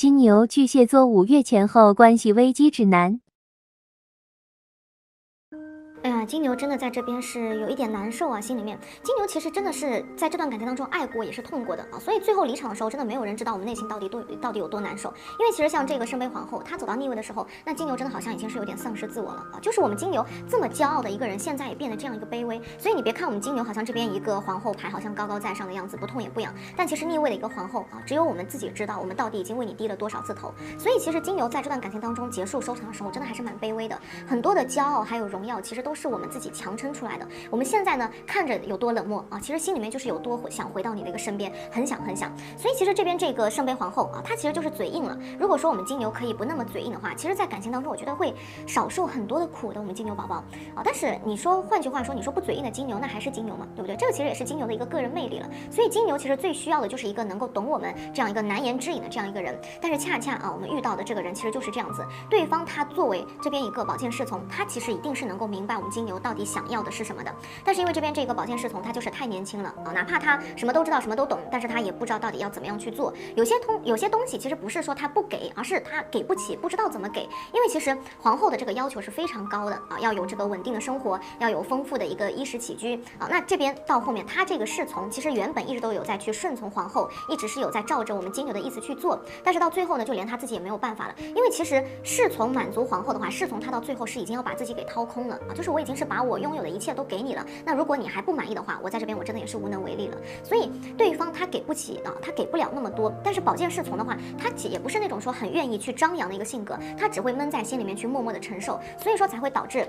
金牛、巨蟹座5月前后关系危机指南。哎呀，金牛真的在这边是有一点难受啊，心里面。金牛其实真的是在这段感情当中爱过，也是痛过的啊，所以最后离场的时候，真的没有人知道我们内心到底有多难受。因为其实像这个圣杯皇后，她走到逆位的时候，那金牛真的好像已经是有点丧失自我了啊。就是我们金牛这么骄傲的一个人，现在也变得这样一个卑微。所以你别看我们金牛好像这边一个皇后牌好像高高在上的样子，不痛也不痒，但其实逆位的一个皇后啊，只有我们自己知道，我们到底已经为你低了多少次头。所以其实金牛在这段感情当中结束收场的时候，真的还是蛮卑微的。很多的骄傲还有荣耀，其实都是我们自己强撑出来的。我们现在呢，看着有多冷漠啊，其实心里面就是有多想回到你的一个身边，很想很想。所以其实这边这个圣杯皇后啊，她其实就是嘴硬了。如果说我们金牛可以不那么嘴硬的话，其实在感情当中，我觉得会少受很多的苦的。我们金牛宝宝啊，但是你说换句话说，你说不嘴硬的金牛，那还是金牛嘛，对不对？这个其实也是金牛的一个个人魅力了。所以金牛其实最需要的就是一个能够懂我们这样一个难言之隐的这样一个人。但是恰恰啊，我们遇到的这个人其实就是这样子，对方他作为这边一个宝剑侍从，他其实一定是能够明白我们金牛到底想要的是什么的。但是因为这边这个宝剑侍从他就是太年轻了啊，哪怕他什么都知道什么都懂，但是他也不知道到底要怎么样去做。有些东西其实不是说他不给，而是他给不起，不知道怎么给。因为其实皇后的这个要求是非常高的啊，要有这个稳定的生活，要有丰富的一个衣食起居啊。那这边到后面他这个侍从其实原本一直都有在去顺从皇后，一直是有在照着我们金牛的意思去做，但是到最后呢，就连他自己也没有办法了。因为其实侍从满足皇后的话，侍从他到最后是已经要把自己给掏空了啊，就是我已经是把我拥有的一切都给你了，那如果你还不满意的话，我在这边我真的也是无能为力了。所以对方他给不起啊，他给不了那么多。但是宝剑侍从的话，他也不是那种说很愿意去张扬的一个性格，他只会闷在心里面去默默的承受，所以说才会导致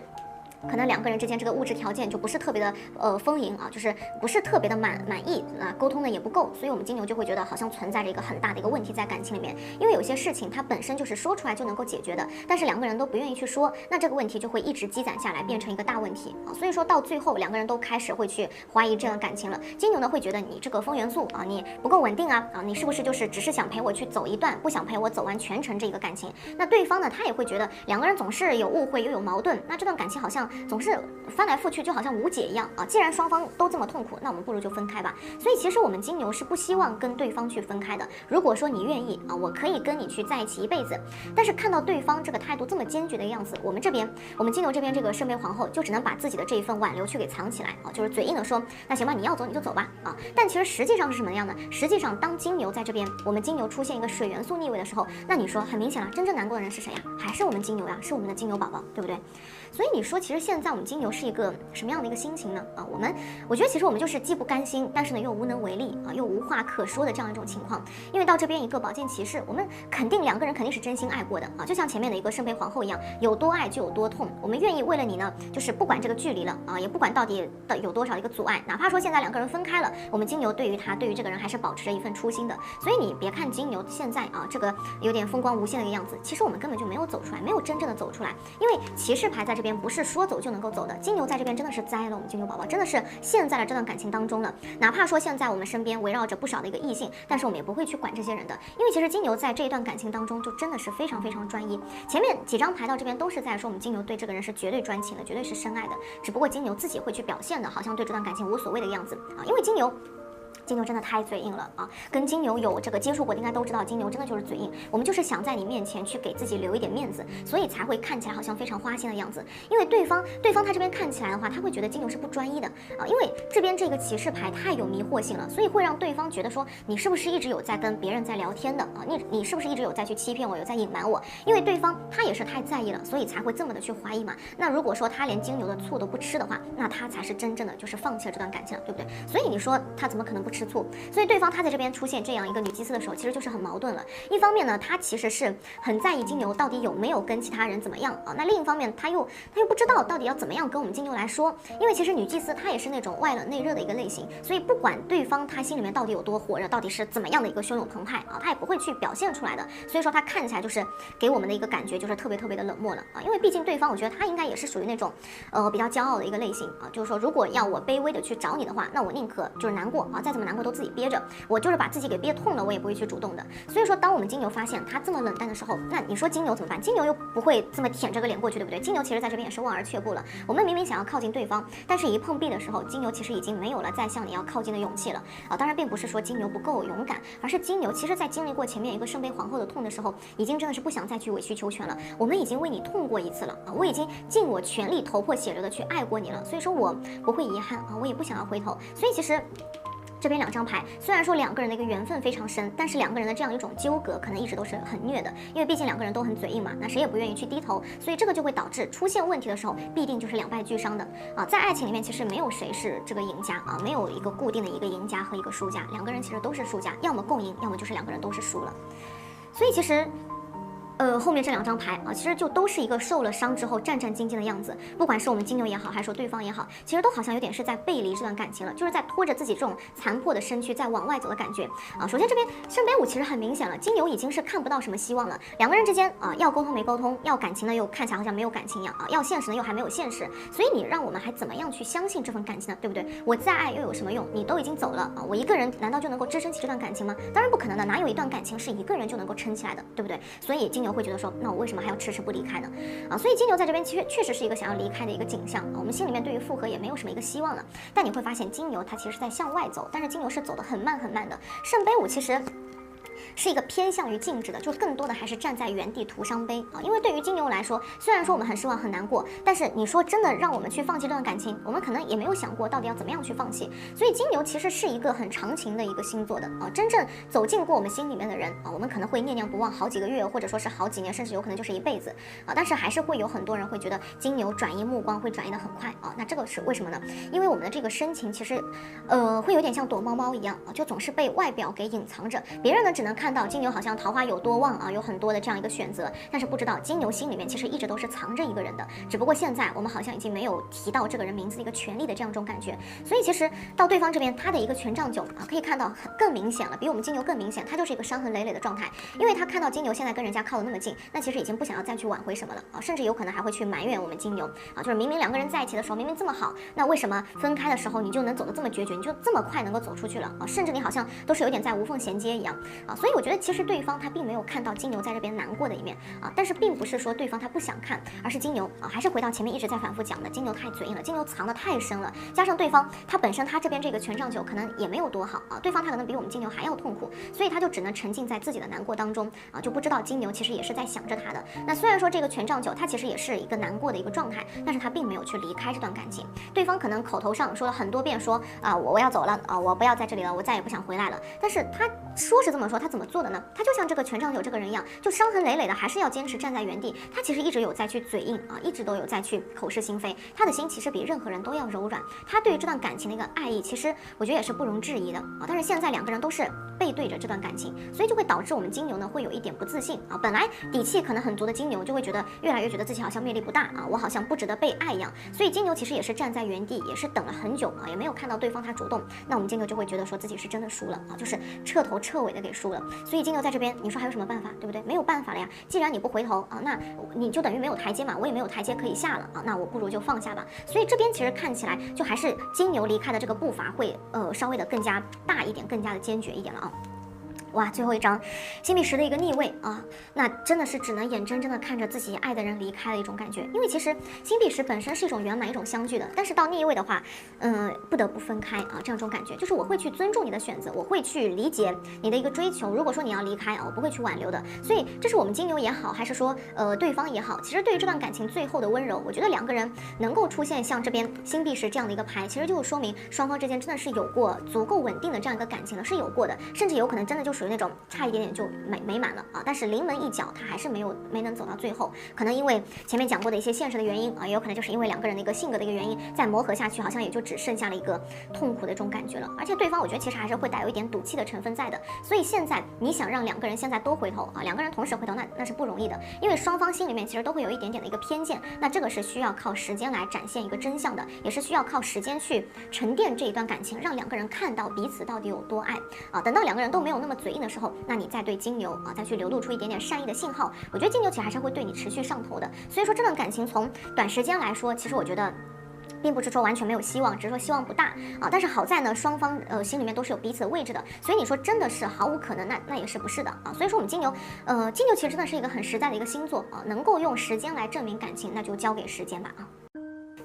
可能两个人之间这个物质条件就不是特别的丰盈啊，就是不是特别的满意啊，沟通的也不够，所以我们金牛就会觉得好像存在着一个很大的一个问题在感情里面。因为有些事情它本身就是说出来就能够解决的，但是两个人都不愿意去说，那这个问题就会一直积攒下来，变成一个大问题啊。所以说到最后两个人都开始会去怀疑这段感情了。金牛呢会觉得你这个风元素啊，你不够稳定啊，你是不是就是只是想陪我去走一段，不想陪我走完全程这个感情？那对方呢他也会觉得两个人总是有误会又有矛盾，那这段感情好像总是翻来覆去，就好像无解一样啊！既然双方都这么痛苦，那我们不如就分开吧。所以其实我们金牛是不希望跟对方去分开的。如果说你愿意啊，我可以跟你去在一起一辈子。但是看到对方这个态度这么坚决的样子，我们金牛这边这个圣杯皇后就只能把自己的这一份挽留去给藏起来啊，就是嘴硬的说，那行吧，你要走你就走吧啊。但其实实际上是什么样呢？实际上当金牛在这边，我们金牛出现一个水元素逆位的时候，那你说很明显了，真正难过的人是谁呀？还是我们金牛呀，是我们的金牛宝宝，对不对？所以你说，其实现在我们金牛是一个什么样的一个心情呢？啊，我觉得其实我们就是既不甘心，但是呢又无能为力啊，又无话可说的这样一种情况。因为到这边一个宝剑骑士，我们两个人肯定是真心爱过的啊，就像前面的一个圣杯皇后一样，有多爱就有多痛。我们愿意为了你呢，就是不管这个距离了啊，也不管到底有多少一个阻碍，哪怕说现在两个人分开了，我们金牛对于这个人还是保持着一份初心的。所以你别看金牛现在啊这个有点风光无限的一个样子，其实我们根本就没有走出来，没有真正的走出来。因为骑士牌在这边不是说走就能够走的，金牛在这边真的是栽了我们金牛宝宝，真的是陷在了这段感情当中了。哪怕说现在我们身边围绕着不少的一个异性，但是我们也不会去管这些人的，因为其实金牛在这一段感情当中就真的是非常非常专一。前面几张牌到这边都是在说我们金牛对这个人是绝对专情的，绝对是深爱的，只不过金牛自己会去表现的好像对这段感情无所谓的样子啊，因为金牛真的太嘴硬了啊！跟金牛有这个接触过的应该都知道，金牛真的就是嘴硬。我们就是想在你面前去给自己留一点面子，所以才会看起来好像非常花心的样子。因为对方他这边看起来的话，他会觉得金牛是不专一的啊，因为这边这个骑士牌太有迷惑性了，所以会让对方觉得说你是不是一直有在跟别人在聊天的啊？你是不是一直有在去欺骗我，有在隐瞒我？因为对方他也是太在意了，所以才会这么的去怀疑嘛。那如果说他连金牛的醋都不吃的话，那他才是真正的就是放弃了这段感情了，对不对？所以你说他怎么可能不吃醋？所以对方他在这边出现这样一个女祭司的时候，其实就是很矛盾了。一方面呢，他其实是很在意金牛到底有没有跟其他人怎么样啊，那另一方面他又不知道到底要怎么样跟我们金牛来说，因为其实女祭司她也是那种外冷内热的一个类型，所以不管对方他心里面到底有多火热，到底是怎么样的一个汹涌澎湃啊，他也不会去表现出来的。所以说他看起来就是给我们的一个感觉就是特别特别的冷漠了啊，因为毕竟对方我觉得他应该也是属于那种比较骄傲的一个类型啊，就是说如果要我卑微的去找你的话，那我宁可就是难过啊，再怎么么难过都自己憋着，我就是把自己给憋痛了，我也不会去主动的。所以说，当我们金牛发现他这么冷淡的时候，那你说金牛怎么办？金牛又不会这么舔着个脸过去，对不对？金牛其实在这边也是望而却步了。我们明明想要靠近对方，但是一碰壁的时候，金牛其实已经没有了再向你要靠近的勇气了啊。当然，并不是说金牛不够勇敢，而是金牛其实在经历过前面一个圣杯皇后的痛的时候，已经真的是不想再去委曲求全了。我们已经为你痛过一次了啊，我已经尽我全力头破血流的去爱过你了，所以说我不会遗憾啊，我也不想要回头。所以其实这边2张牌，虽然说2个人的一个缘分非常深，但是2个人的这样一种纠葛，可能一直都是很虐的，因为毕竟2个人都很嘴硬嘛，那谁也不愿意去低头，所以这个就会导致出现问题的时候，必定就是两败俱伤的啊。在爱情里面，其实没有谁是这个赢家啊，没有一个固定的一个赢家和一个输家，2个人其实都是输家，要么共赢，要么就是2个人都是输了。所以其实后面这2张牌啊，其实就都是一个受了伤之后战战兢兢的样子。不管是我们金牛也好，还是说对方也好，其实都好像有点是在背离这段感情了，就是在拖着自己这种残破的身躯在往外走的感觉啊。首先这边圣杯5其实很明显了，金牛已经是看不到什么希望了。2个人之间啊，要沟通没沟通，要感情呢又看起来好像没有感情一样啊，要现实呢又还没有现实。所以你让我们还怎么样去相信这份感情呢？对不对？我再爱又有什么用？你都已经走了啊，我一个人难道就能够支撑起这段感情吗？当然不可能的，哪有一段感情是一个人就能够撑起来的，对不对？所以金牛会觉得说，那我为什么还要迟迟不离开呢？啊，所以金牛在这边确实是一个想要离开的一个景象啊。我们心里面对于复合也没有什么一个希望了。但你会发现金牛它其实是在向外走，但是金牛是走得很慢很慢的。圣杯5其实是一个偏向于静止的，就更多的还是站在原地徒伤悲啊。因为对于金牛来说，虽然说我们很失望很难过，但是你说真的让我们去放弃这段感情，我们可能也没有想过到底要怎么样去放弃。所以金牛其实是一个很长情的一个星座的啊，真正走进过我们心里面的人啊，我们可能会念念不忘好几个月，或者说是好几年，甚至有可能就是一辈子啊。但是还是会有很多人会觉得金牛转移目光会转移的很快啊。那这个是为什么呢？因为我们的这个深情其实会有点像躲猫猫一样啊，就总是被外表给隐藏着，别人呢只能看到金牛好像桃花有多旺啊，有很多的这样一个选择，但是不知道金牛心里面其实一直都是藏着一个人的，只不过现在我们好像已经没有提到这个人名字的一个权利的这样一种感觉。所以其实到对方这边，他的一个权杖9啊，可以看到更明显了，比我们金牛更明显，他就是一个伤痕累累的状态，因为他看到金牛现在跟人家靠得那么近，那其实已经不想要再去挽回什么了啊，甚至有可能还会去埋怨我们金牛啊，就是明明2个人在一起的时候明明这么好，那为什么分开的时候你就能走得这么决绝，你就这么快能够走出去了啊，甚至你好像都是有点在无缝衔接一样啊。所以我觉得其实对方他并没有看到金牛在这边难过的一面啊，但是并不是说对方他不想看，而是金牛啊，还是回到前面一直在反复讲的，金牛太嘴硬了，金牛藏得太深了，加上对方他本身他这边这个权杖9可能也没有多好啊，对方他可能比我们金牛还要痛苦，所以他就只能沉浸在自己的难过当中啊，就不知道金牛其实也是在想着他的。那虽然说这个权杖9他其实也是一个难过的一个状态，但是他并没有去离开这段感情，对方可能口头上说了很多遍说啊我要走了啊，我不要在这里了，我再也不想回来了，但是他说是这么说，他怎么做的呢？他就像这个权杖9这个人一样，就伤痕累累的，还是要坚持站在原地。他其实一直有在去嘴硬啊，一直都有在去口是心非。他的心其实比任何人都要柔软，他对于这段感情的一个爱意，其实我觉得也是不容置疑的啊。但是现在2个人都是背对着这段感情，所以就会导致我们金牛呢会有一点不自信啊。本来底气可能很足的金牛，就会觉得越来越觉得自己好像魅力不大啊，我好像不值得被爱一样。所以金牛其实也是站在原地，也是等了很久啊，也没有看到对方他主动。那我们金牛就会觉得说自己是真的输了啊，就是彻头彻尾的给输了。所以金牛在这边，你说还有什么办法，对不对？没有办法了呀。既然你不回头啊，那你就等于没有台阶嘛，我也没有台阶可以下了啊，那我不如就放下吧。所以这边其实看起来就还是金牛离开的这个步伐会稍微的更加大一点，更加的坚决一点了啊。哇，最后一张星币10的一个逆位啊，那真的是只能眼睁睁的看着自己爱的人离开的一种感觉。因为其实星币10本身是一种圆满、一种相聚的，但是到逆位的话，不得不分开啊，这样一种感觉，就是我会去尊重你的选择，我会去理解你的一个追求。如果说你要离开啊，我不会去挽留的。所以这是我们金牛也好，还是说对方也好，其实对于这段感情最后的温柔，我觉得2个人能够出现像这边星币10这样的一个牌，其实就说明双方之间真的是有过足够稳定的这样一个感情了，是有过的，甚至有可能真的就属于那种差一点点就美满了啊，但是临门一脚，他还是没能走到最后，可能因为前面讲过的一些现实的原因啊，也有可能就是因为2个人的一个性格的一个原因，再磨合下去，好像也就只剩下了一个痛苦的这种感觉了。而且对方我觉得其实还是会带有一点赌气的成分在的，所以现在你想让2个人现在都回头啊，2个人同时回头，那是不容易的，因为双方心里面其实都会有一点点的一个偏见，那这个是需要靠时间来展现一个真相的，也是需要靠时间去沉淀这一段感情，让2个人看到彼此到底有多爱啊。等到2个人都没有那么嘴硬的时候，那你再对金牛啊再去流露出一点点善意的信号，我觉得金牛其实还是会对你持续上头的。所以说这段感情从短时间来说，其实我觉得并不是说完全没有希望，只是说希望不大啊。但是好在呢，双方心里面都是有彼此的位置的，所以你说真的是毫无可能，那也是不是的啊。所以说我们金牛，金牛其实真的是一个很实在的一个星座啊，能够用时间来证明感情，那就交给时间吧啊。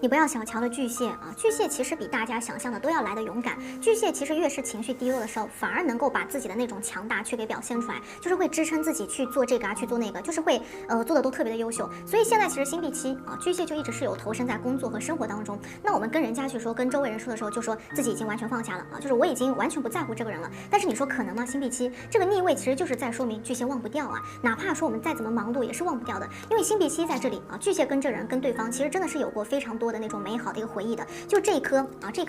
你不要小瞧了巨蟹啊！巨蟹其实比大家想象的都要来的勇敢。巨蟹其实越是情绪低落的时候，反而能够把自己的那种强大去给表现出来，就是会支撑自己去做这个啊，去做那个，就是会做的都特别的优秀。所以现在其实星币期啊，巨蟹就一直是有投身在工作和生活当中。那我们跟人家去说，跟周围人说的时候，就说自己已经完全放下了啊，就是我已经完全不在乎这个人了。但是你说可能吗？星币期这个逆位其实就是在说明巨蟹忘不掉啊，哪怕说我们再怎么忙碌，也是忘不掉的。因为星币期在这里啊，巨蟹跟这人跟对方其实真的是有过非常多的那种美好的一个回忆的，就这一棵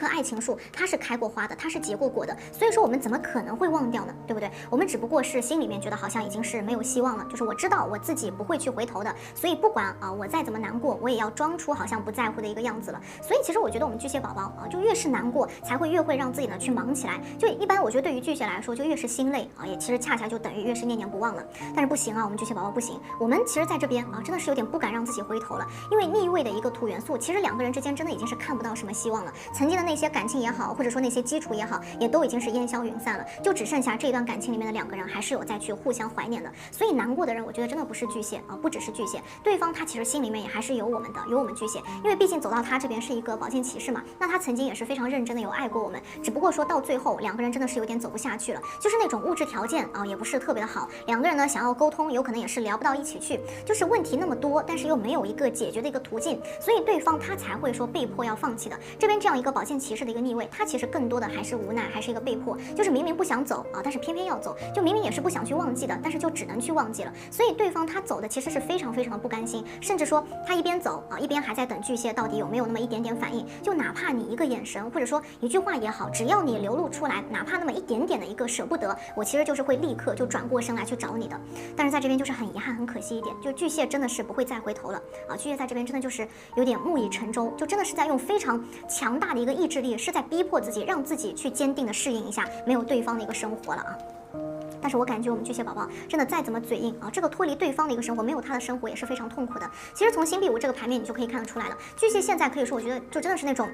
爱情树，它是开过花的，它是结过果的，所以说我们怎么可能会忘掉呢？对不对？我们只不过是心里面觉得好像已经是没有希望了，就是我知道我自己不会去回头的，所以不管啊我再怎么难过，我也要装出好像不在乎的一个样子了。所以其实我觉得我们巨蟹宝宝啊，就越是难过，才会越会让自己呢去忙起来。就一般我觉得对于巨蟹来说，就越是心累啊，也其实恰恰就等于越是念念不忘了。但是不行啊，我们巨蟹宝宝不行，我们其实在这边啊，真的是有点不敢让自己回头了，因为逆位的一个土元素，其实两个人之间真的已经是看不到什么希望了。曾经的那些感情也好，或者说那些基础也好，也都已经是烟消云散了，就只剩下这段感情里面的两个人还是有再去互相怀念的。所以难过的人，我觉得真的不是巨蟹啊，不只是巨蟹，对方他其实心里面也还是有我们的，有我们巨蟹，因为毕竟走到他这边是一个宝剑骑士嘛，那他曾经也是非常认真的有爱过我们，只不过说到最后两个人真的是有点走不下去了，就是那种物质条件啊也不是特别的好，两个人呢想要沟通，有可能也是聊不到一起去，就是问题那么多，但是又没有一个解决的一个途径，所以对方他才会说被迫要放弃的。这边这样一个宝剑骑士的一个逆位，他其实更多的还是无奈，还是一个被迫，就是明明不想走啊，但是偏偏要走，就明明也是不想去忘记的，但是就只能去忘记了。所以对方他走的其实是非常非常的不甘心，甚至说他一边走啊，一边还在等巨蟹到底有没有那么一点点反应，就哪怕你一个眼神或者说一句话也好，只要你流露出来，哪怕那么一点点的一个舍不得，我其实就是会立刻就转过身来去找你的。但是在这边就是很遗憾很可惜一点，就巨蟹真的是不会再回头了啊，巨蟹在这边真的就是有点木已成舟，就真的是在用非常强大的一个意志力，是在逼迫自己，让自己去坚定的适应一下没有对方的一个生活了啊。但是我感觉我们巨蟹宝宝真的再怎么嘴硬啊，这个脱离对方的一个生活，没有他的生活也是非常痛苦的。其实从星币五这个牌面你就可以看得出来了，巨蟹现在可以说我觉得就真的是那种，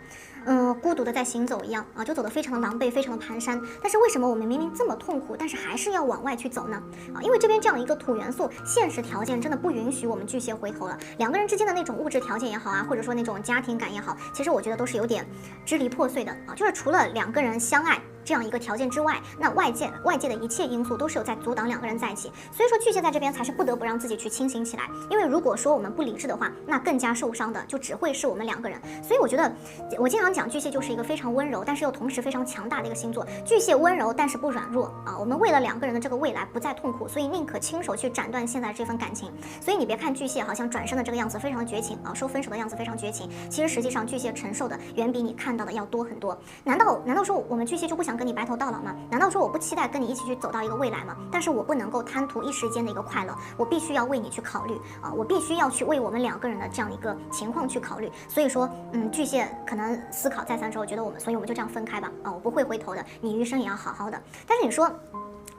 孤独的在行走一样啊，就走得非常的狼狈，非常的蹒跚。但是为什么我们明明这么痛苦，但是还是要往外去走呢？啊，因为这边这样一个土元素，现实条件真的不允许我们巨蟹回头了。两个人之间的那种物质条件也好啊，或者说那种家庭感也好，其实我觉得都是有点支离破碎的啊，就是除了两个人相爱这样一个条件之外，那外界的一切因素都是有在阻挡两个人在一起，所以说巨蟹在这边才是不得不让自己去清醒起来，因为如果说我们不理智的话，那更加受伤的就只会是我们两个人。所以我觉得我经常讲巨蟹就是一个非常温柔，但是又同时非常强大的一个星座。巨蟹温柔但是不软弱啊，我们为了两个人的这个未来不再痛苦，所以宁可亲手去斩断现在这份感情。所以你别看巨蟹好像转身的这个样子非常的绝情啊，说分手的样子非常绝情，其实实际上巨蟹承受的远比你看到的要多很多。难道说我们巨蟹就不想跟你白头到老吗？难道说我不期待跟你一起去走到一个未来吗？但是我不能够贪图一时间的一个快乐，我必须要为你去考虑啊，我必须要去为我们两个人的这样一个情况去考虑。所以说，巨蟹可能思考再三之后，觉得所以我们就这样分开吧啊，我不会回头的，你余生也要好好的。但是你说，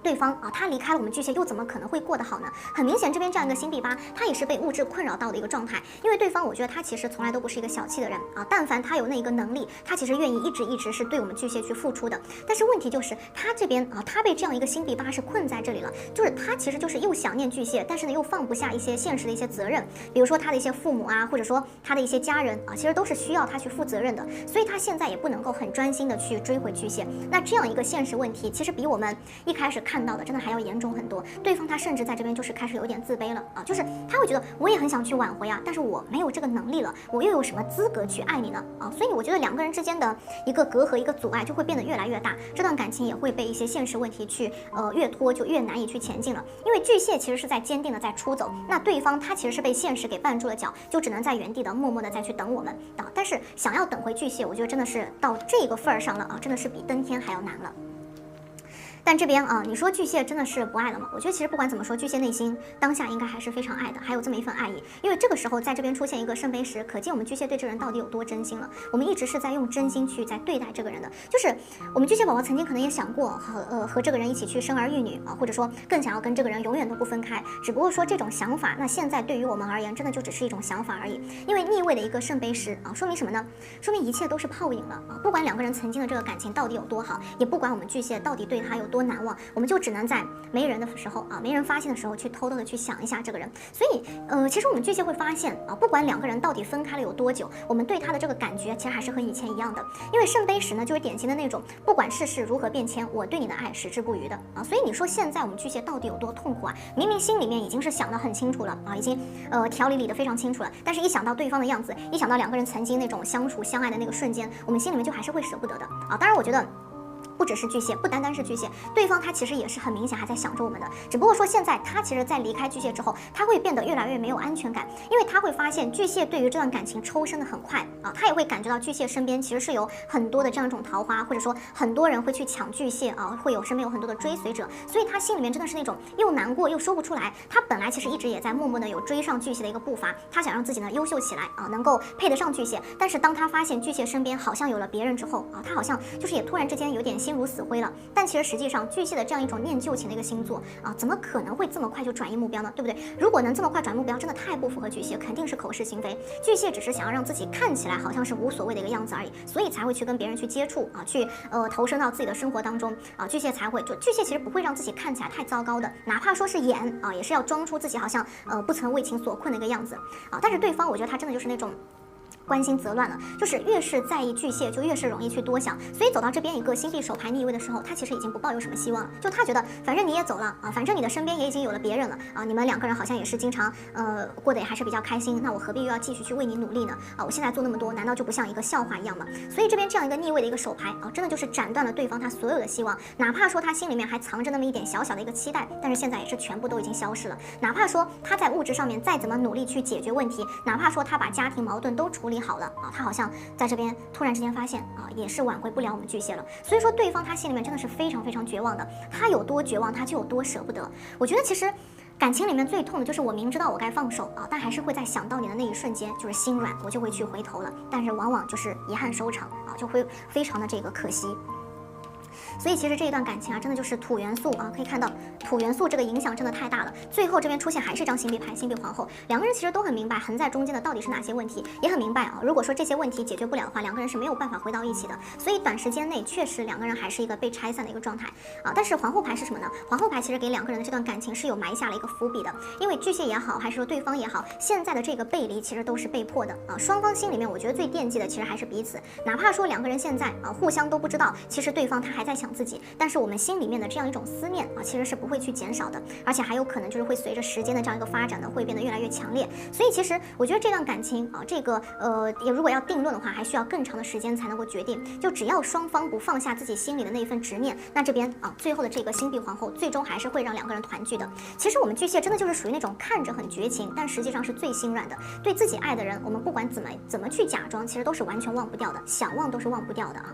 对方啊，他离开了我们巨蟹，又怎么可能会过得好呢？很明显，这边这样一个星币八，他也是被物质困扰到的一个状态。因为对方，我觉得他其实从来都不是一个小气的人啊。但凡他有那一个能力，他其实愿意一直是对我们巨蟹去付出的。但是问题就是他这边啊，他被这样一个星币八是困在这里了，就是他其实就是又想念巨蟹，但是呢又放不下一些现实的一些责任，比如说他的一些父母啊，或者说他的一些家人啊，其实都是需要他去负责任的。所以他现在也不能够很专心的去追回巨蟹。那这样一个现实问题，其实比我们一开始看到的真的还要严重很多。对方他甚至在这边就是开始有点自卑了啊，就是他会觉得我也很想去挽回啊，但是我没有这个能力了，我又有什么资格去爱你呢啊？所以我觉得两个人之间的一个隔阂，一个阻碍就会变得越来越大，这段感情也会被一些现实问题去越拖就越难以去前进了。因为巨蟹其实是在坚定的在出走，那对方他其实是被现实给绊住了脚，就只能在原地的默默的再去等我们啊。但是想要等回巨蟹，我觉得真的是到这个份儿上了啊，真的是比登天还要难了。但这边啊，你说巨蟹真的是不爱了吗？我觉得其实不管怎么说，巨蟹内心当下应该还是非常爱的，还有这么一份爱意。因为这个时候在这边出现一个圣杯十，可见我们巨蟹对这个人到底有多真心了。我们一直是在用真心去在对待这个人的，就是我们巨蟹宝宝曾经可能也想过和这个人一起去生儿育女啊，或者说更想要跟这个人永远都不分开。只不过说这种想法，那现在对于我们而言，真的就只是一种想法而已。因为逆位的一个圣杯十啊，说明什么呢？说明一切都是泡影了啊！不管两个人曾经的这个感情到底有多好，也不管我们巨蟹到底对他有多难忘，我们就只能在没人的时候啊，没人发现的时候去偷偷的去想一下这个人。所以其实我们巨蟹会发现啊，不管两个人到底分开了有多久，我们对他的这个感觉其实还是和以前一样的。因为圣杯十呢，就是典型的那种不管世事如何变迁，我对你的爱矢志不渝的啊。所以你说现在我们巨蟹到底有多痛苦啊？明明心里面已经是想得很清楚了啊，已经条理理得非常清楚了，但是一想到对方的样子，一想到两个人曾经那种相处相爱的那个瞬间，我们心里面就还是会舍不得的啊。当然我觉得不只是巨蟹，不单单是巨蟹，对方他其实也是很明显还在想着我们的，只不过说现在他其实在离开巨蟹之后，他会变得越来越没有安全感，因为他会发现巨蟹对于这段感情抽身的很快啊，他也会感觉到巨蟹身边其实是有很多的这样一种桃花，或者说很多人会去抢巨蟹啊，会有身边有很多的追随者，所以他心里面真的是那种又难过又说不出来。他本来其实一直也在默默的有追上巨蟹的一个步伐，他想让自己呢优秀起来啊，能够配得上巨蟹，但是当他发现巨蟹身边好像有了别人之后啊，他好像就是也突然之间有点心如死灰了。但其实实际上巨蟹的这样一种念旧情的一个星座啊，怎么可能会这么快就转移目标呢？对不对？如果能这么快转目标，真的太不符合巨蟹，肯定是口是心非。巨蟹只是想要让自己看起来好像是无所谓的一个样子而已，所以才会去跟别人去接触啊，去投身到自己的生活当中啊。巨蟹才会巨蟹其实不会让自己看起来太糟糕的，哪怕说是演啊，也是要装出自己好像不曾为情所困的一个样子啊。但是对方我觉得他真的就是那种关心则乱了，就是越是在意巨蟹，就越是容易去多想。所以走到这边一个星币手牌逆位的时候，他其实已经不抱有什么希望了。就他觉得，反正你也走了啊，反正你的身边也已经有了别人了啊，你们两个人好像也是经常过得也还是比较开心，那我何必又要继续去为你努力呢？啊，我现在做那么多，难道就不像一个笑话一样吗？所以这边这样一个逆位的一个手牌啊，真的就是斩断了对方他所有的希望，哪怕说他心里面还藏着那么一点小小的一个期待，但是现在也是全部都已经消失了。哪怕说他在物质上面再怎么努力去解决问题，哪怕说他把家庭矛盾都处理好了啊，他好像在这边突然之间发现啊，也是挽回不了我们巨蟹了。所以说对方他心里面真的是非常非常绝望的，他有多绝望，他就有多舍不得。我觉得其实感情里面最痛的就是我明知道我该放手啊，但还是会在想到你的那一瞬间就是心软，我就会去回头了，但是往往就是遗憾收场啊，就会非常的这个可惜。所以其实这一段感情啊，真的就是土元素啊，可以看到土元素这个影响真的太大了。最后这边出现还是一张星币牌，星币皇后，两个人其实都很明白横在中间的到底是哪些问题，也很明白啊，如果说这些问题解决不了的话，两个人是没有办法回到一起的。所以短时间内确实两个人还是一个被拆散的一个状态啊。但是皇后牌是什么呢？皇后牌其实给两个人的这段感情是有埋下了一个伏笔的，因为巨蟹也好，还是说对方也好，现在的这个背离其实都是被迫的啊。双方心里面我觉得最惦记的其实还是彼此，哪怕说两个人现在啊互相都不知道，其实对方他还在想自己，但是我们心里面的这样一种思念啊，其实是不会去减少的，而且还有可能就是会随着时间的这样一个发展呢，会变得越来越强烈。所以其实我觉得这段感情啊，这个也如果要定论的话，还需要更长的时间才能够决定。就只要双方不放下自己心里的那一份执念，那这边啊最后的这个星币皇后最终还是会让两个人团聚的。其实我们巨蟹真的就是属于那种看着很绝情，但实际上是最心软的。对自己爱的人，我们不管怎么去假装，其实都是完全忘不掉的，想忘都是忘不掉的啊。